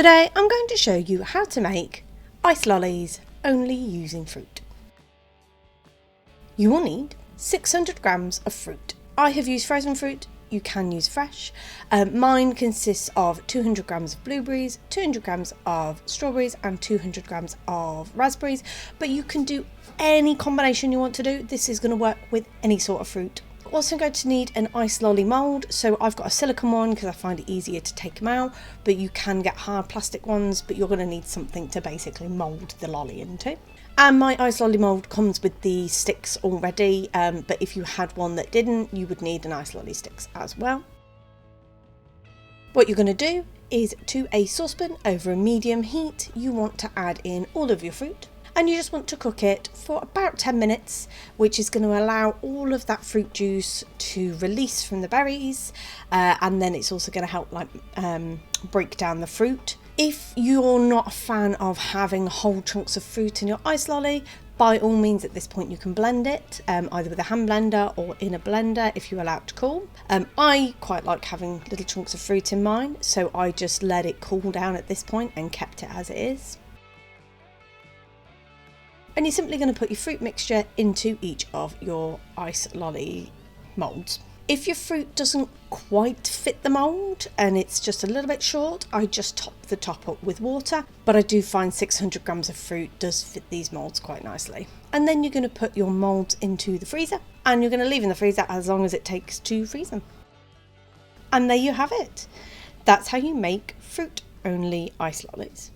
Today I'm going to show you how to make ice lollies only using fruit. You will need 600 grams of fruit. I have used frozen fruit, you can use fresh. Mine consists of 200 grams of blueberries, 200 grams of strawberries and 200 grams of raspberries, but you can do any combination you want to do. This is going to work with any sort of fruit. Also going to need an ice lolly mould, so I've got a silicone one because I find it easier to take them out, but you can get hard plastic ones, but you're going to need something to basically mould the lolly into. And my ice lolly mould comes with the sticks already, but if you had one that didn't, you would need an ice lolly sticks as well. What you're going to do is, to a saucepan over a medium heat, you want to add in all of your fruit. And you just want to cook it for about 10 minutes, which is going to allow all of that fruit juice to release from the berries, and then it's also going to help break down the fruit. If you're not a fan of having whole chunks of fruit in your ice lolly, by all means at this point you can blend it, either with a hand blender or in a blender if you allow it to cool. I quite like having little chunks of fruit in mine, so I just let it cool down at this point and kept it as it is. And you're simply going to put your fruit mixture into each of your ice lolly moulds. If your fruit doesn't quite fit the mould and it's just a little bit short, I just top the top up with water, but I do find 600 grams of fruit does fit these moulds quite nicely. And then you're going to put your moulds into the freezer, and you're going to leave in the freezer as long as it takes to freeze them. And there you have it. That's how you make fruit only ice lollies.